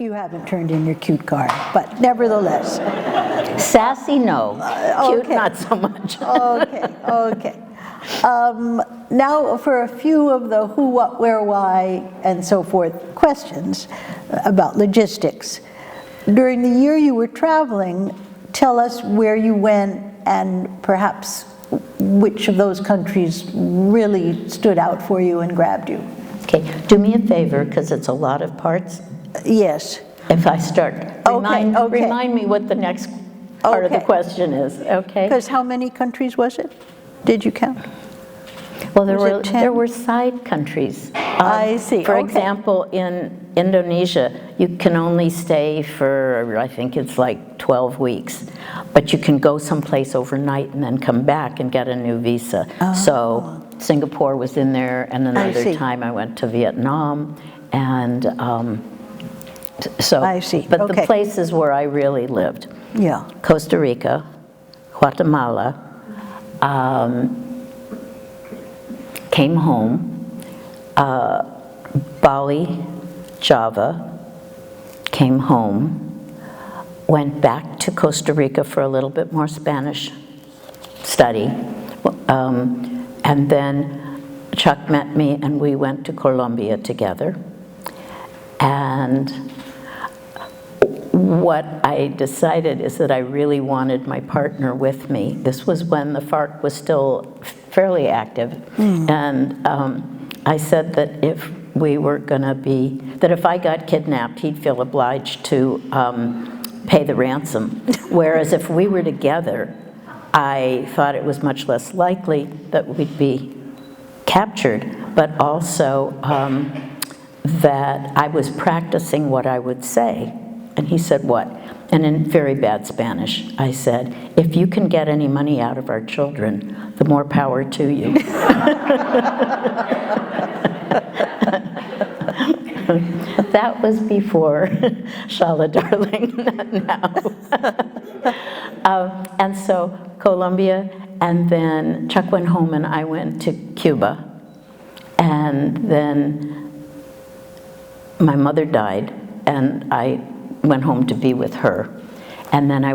You haven't turned in your cute card, but nevertheless. Sassy, no. Cute, Okay. not so much. Okay. Now for a few of the who, what, where, why, and so forth questions about logistics. During the year you were traveling, tell us where you went and perhaps which of those countries really stood out for you and grabbed you. Okay, do me a favor, because it's a lot of parts. Yes. If I start, remind me what the next part of the Okay. question is, okay? Because how many countries was it? Did you count? Well, was it 10? there were side countries. I see, For okay. example, in Indonesia, you can only stay for, I think it's like 12 weeks, but you can go someplace overnight and then come back and get a new visa. So Singapore was in there, and another time I went to Vietnam, and so. I see, But okay. the places where I really lived. Yeah. Costa Rica, Guatemala, came home, Bali, Java, came home, went back to Costa Rica for a little bit more Spanish study, and then Chuck met me and we went to Colombia together. And what I decided is that I really wanted my partner with me. This was when the FARC was still fairly active. And I said that if we were gonna be, that if I got kidnapped, he'd feel obliged to pay the ransom. Whereas if we were together, I thought it was much less likely that we'd be captured, but also that I was practicing what I would say. And he said, what? And in very bad Spanish, I said, if you can get any money out of our children, the more power to you. That was before Shala Darling, not now. And so Colombia, and then Chuck went home and I went to Cuba. And then my mother died, and I went home to be with her. And then I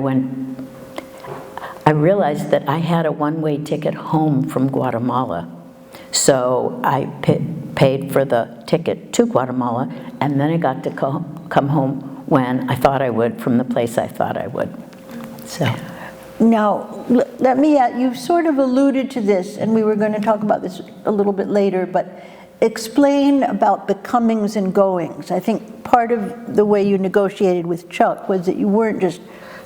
realized that I had a one-way ticket home from Guatemala. So I paid for the ticket to Guatemala, and then I got to come home when I thought I would, from the place I thought I would. So. Now, let me, you sort of alluded to this, and we were going to talk about this a little bit later, but explain about the comings and goings. I think part of the way you negotiated with Chuck was that you weren't just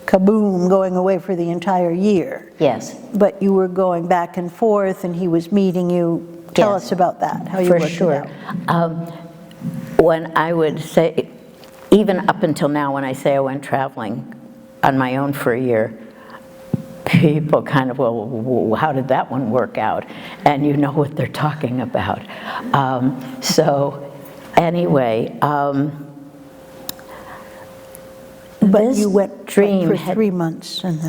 kaboom going away for the entire year. Yes. But you were going back and forth, and he was meeting you. Tell us about that, how you worked it out. When I would say, even up until now, when I say I went traveling on my own for a year, people kind of, well, how did that one work out? And you know what they're talking about. So anyway, but you went for 3 months. And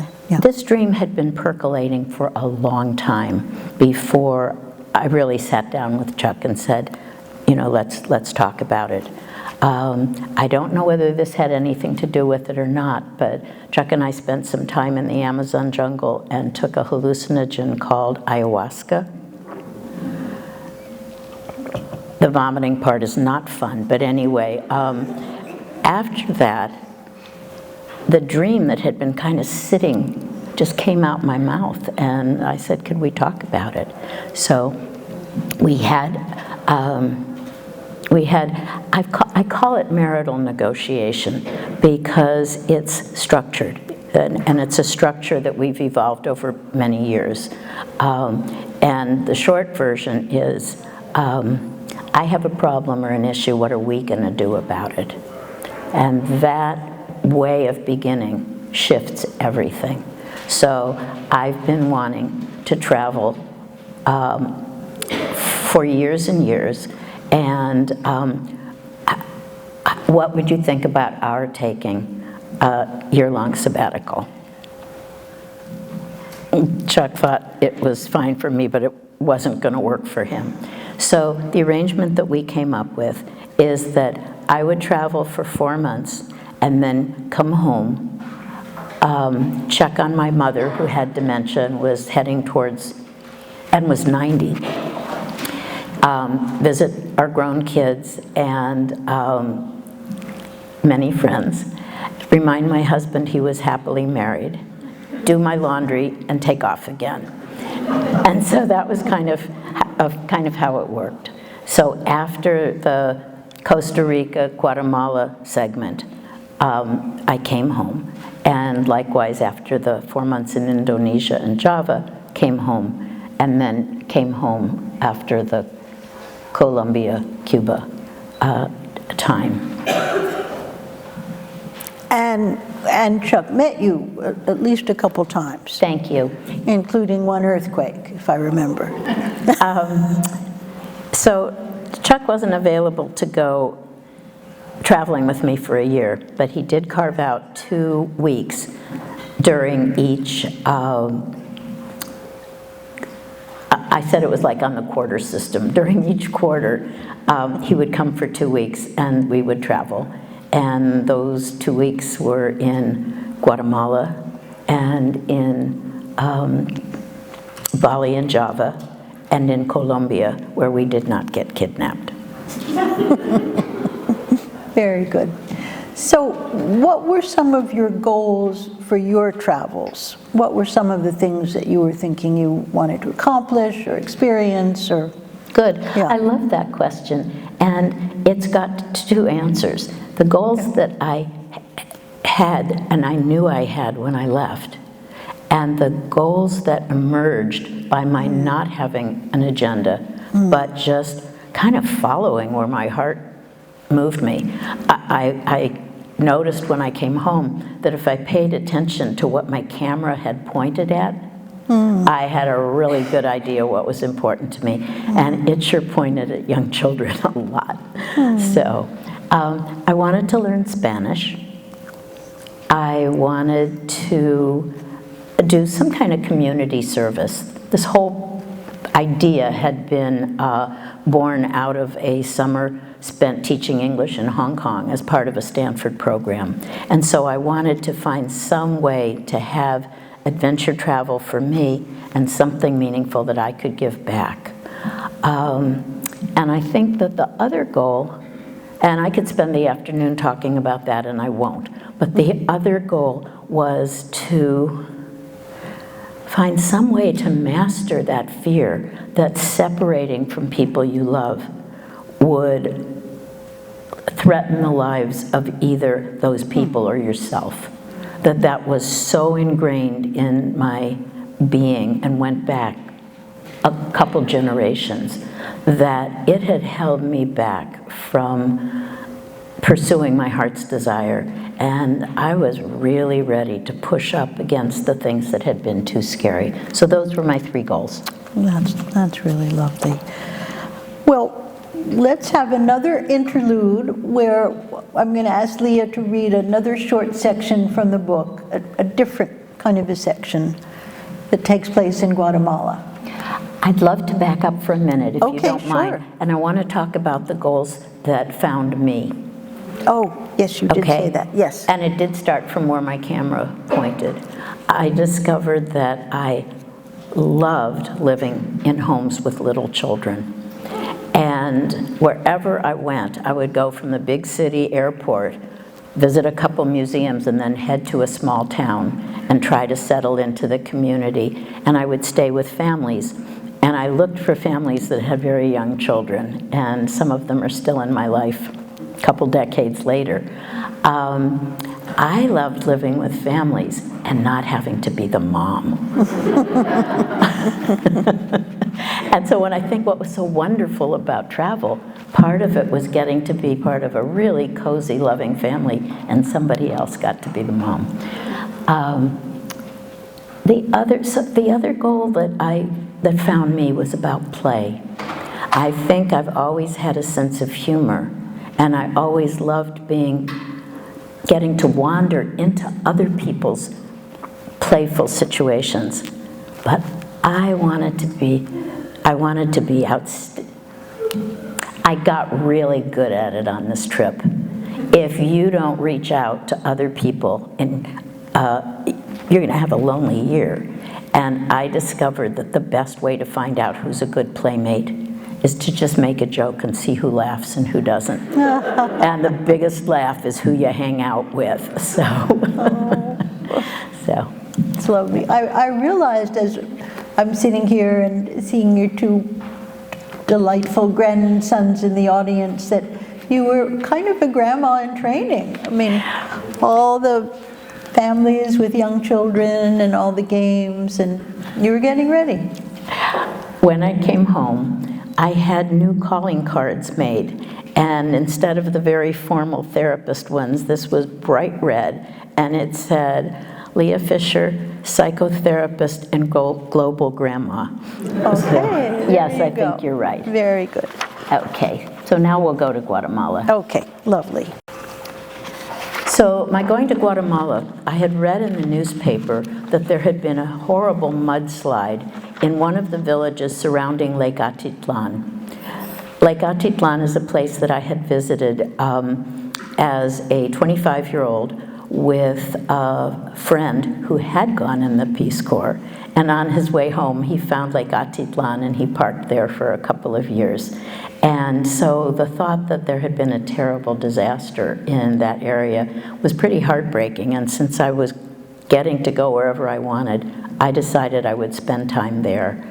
This dream had been percolating for a long time before I really sat down with Chuck and said, you know, let's talk about it. I don't know whether this had anything to do with it or not, but Chuck and I spent some time in the Amazon jungle and took a hallucinogen called ayahuasca. The vomiting part is not fun, but anyway, after that, the dream that had been kind of sitting just came out my mouth, and I said, could we talk about it? So we had, I call it marital negotiation because it's structured, and it's a structure that we've evolved over many years. And the short version is, I have a problem or an issue, what are we gonna do about it? And that way of beginning shifts everything. So I've been wanting to travel for years and years, and what would you think about our taking a year-long sabbatical? Chuck thought it was fine for me, but it wasn't going to work for him. So the arrangement that we came up with is that I would travel for 4 months and then come home, check on my mother who had dementia and was heading towards, and was 90, visit our grown kids and many friends, remind my husband he was happily married, do my laundry, and take off again. And so that was kind of how it worked. So after the Costa Rica, Guatemala segment, I came home. And likewise, after the 4 months in Indonesia and Java, came home, and then came home after the Colombia, Cuba time. And Chuck met you at least a couple times. Thank you. Including one earthquake, if I remember. So Chuck wasn't available to go traveling with me for a year, but he did carve out 2 weeks during each, I said it was like on the quarter system. During each quarter, he would come for 2 weeks and we would travel. And those 2 weeks were in Guatemala and in Bali and Java and in Colombia, where we did not get kidnapped. Very good. So what were some of your goals for your travels? What were some of the things that you were thinking you wanted to accomplish or experience or? Good. Yeah. I love that question. And it's got 2 answers. The goals that I had, and I knew I had when I left, and the goals that emerged by my not having an agenda, but just kind of following where my heart moved me. I noticed when I came home that if I paid attention to what my camera had pointed at, I had a really good idea what was important to me. And it sure pointed at young children a lot. So I wanted to learn Spanish. I wanted to do some kind of community service. This whole idea had been born out of a summer spent teaching English in Hong Kong as part of a Stanford program. And so I wanted to find some way to have adventure travel for me and something meaningful that I could give back. And I think that the other goal, and I could spend the afternoon talking about that and I won't, but the other goal was to find some way to master that fear that separating from people you love would threaten the lives of either those people or yourself. That was so ingrained in my being and went back a couple generations that it had held me back from pursuing my heart's desire. And I was really ready to push up against the things that had been too scary. So those were my 3 goals. That's really lovely. Well, let's have another interlude where I'm going to ask Leah to read another short section from the book, a different kind of a section that takes place in Guatemala. I'd love to back up for a minute, if you Okay, don't mind. sure. And I want to talk about the goals that found me. Oh, yes, you did say that, yes. And it did start from where my camera pointed. I discovered that I loved living in homes with little children. And wherever I went, I would go from the big city airport, visit a couple museums, and then head to a small town and try to settle into the community. And I would stay with families. And I looked for families that had very young children, and some of them are still in my life a couple decades later. I loved living with families and not having to be the mom. And so when I think what was so wonderful about travel, part of it was getting to be part of a really cozy, loving family, and somebody else got to be the mom. The other goal that found me was about play. I think I've always had a sense of humor, and I always loved getting to wander into other people's playful situations. But I wanted to be I got really good at it on this trip. if you don't reach out to other people, and you're going to have a lonely year. And I discovered that the best way to find out who's a good playmate is to just make a joke and see who laughs and who doesn't. And the biggest laugh is who you hang out with. So, so. It's lovely. I realized as I'm sitting here and seeing your two delightful grandsons in the audience that you were kind of a grandma in training. I mean, all the families with young children and all the games, and you were getting ready. When I came home, I had new calling cards made, and instead of the very formal therapist ones, this was bright red, and it said, Leah Fisher, psychotherapist and global grandma. Okay. Yes, I think you're right. Very good. Okay, so now we'll go to Guatemala. Okay, lovely. So my going to Guatemala, I had read in the newspaper that there had been a horrible mudslide in one of the villages surrounding Lake Atitlan. Lake Atitlan is a place that I had visited as a 25-year-old with a friend who had gone in the Peace Corps. And on his way home, he found Lake Atitlan, and he parked there for a couple of years. And so the thought that there had been a terrible disaster in that area was pretty heartbreaking. And since I was getting to go wherever I wanted, I decided I would spend time there.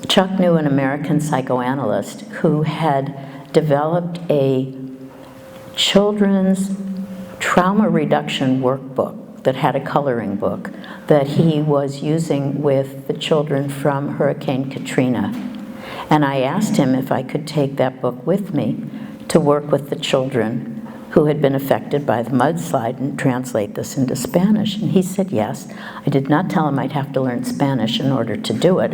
Chuck knew an American psychoanalyst who had developed a children's trauma reduction workbook that had a coloring book that he was using with the children from Hurricane Katrina. And I asked him if I could take that book with me to work with the children who had been affected by the mudslide and translate this into Spanish. And he said yes. I did not tell him I'd have to learn Spanish in order to do it,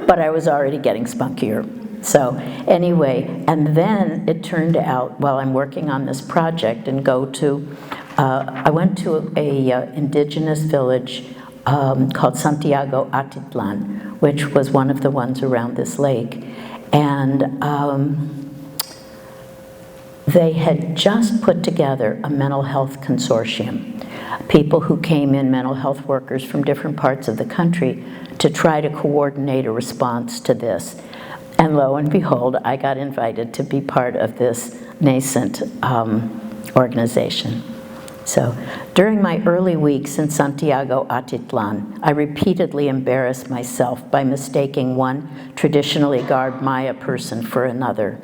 but I was already getting spunkier. So anyway, and then it turned out while I'm working on this project and I went to a indigenous village called Santiago Atitlan, which was one of the ones around this lake. And they had just put together a mental health consortium, people who came in, mental health workers from different parts of the country, to try to coordinate a response to this. And lo and behold, I got invited to be part of this nascent organization. So during my early weeks in Santiago Atitlan, I repeatedly embarrassed myself by mistaking one traditionally garbed Maya person for another.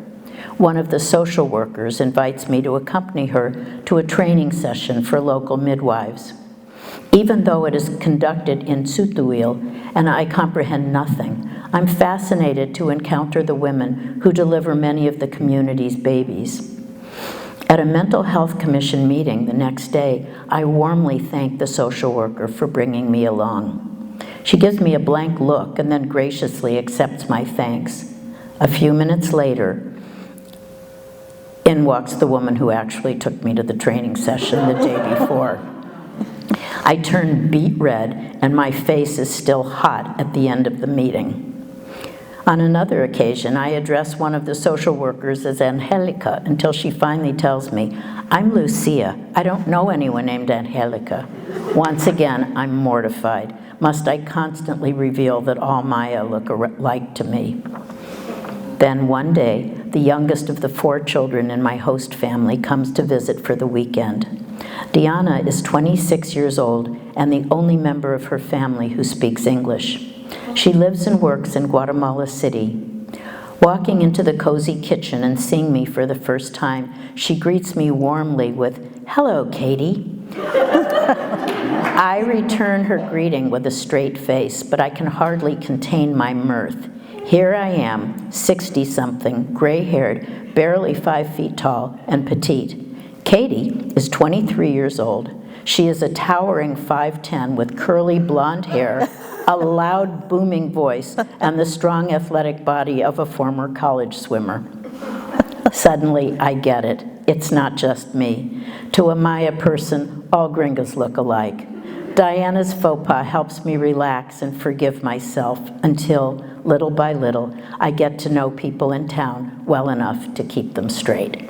One of the social workers invites me to accompany her to a training session for local midwives. Even though it is conducted in Sutuil and I comprehend nothing, I'm fascinated to encounter the women who deliver many of the community's babies. At a mental health commission meeting the next day, I warmly thank the social worker for bringing me along. She gives me a blank look and then graciously accepts my thanks. A few minutes later, in walks the woman who actually took me to the training session the day before. I turned beet red, and my face is still hot at the end of the meeting. On another occasion, I address one of the social workers as Angelica until she finally tells me, I'm Lucia. I don't know anyone named Angelica. Once again, I'm mortified. Must I constantly reveal that all Maya look alike to me? Then one day, the youngest of the 4 children in my host family comes to visit for the weekend. Diana is 26 years old and the only member of her family who speaks English. She lives and works in Guatemala City. Walking into the cozy kitchen and seeing me for the first time, she greets me warmly with, "Hello, Katie." I return her greeting with a straight face, but I can hardly contain my mirth. Here I am, 60-something, gray-haired, barely 5 feet tall, and petite. Katie is 23 years old. She is a towering 5'10" with curly blonde hair, a loud, booming voice, and the strong, athletic body of a former college swimmer. Suddenly, I get it. It's not just me. To a Maya person, all gringos look alike. Diana's faux pas helps me relax and forgive myself until, little by little, I get to know people in town well enough to keep them straight.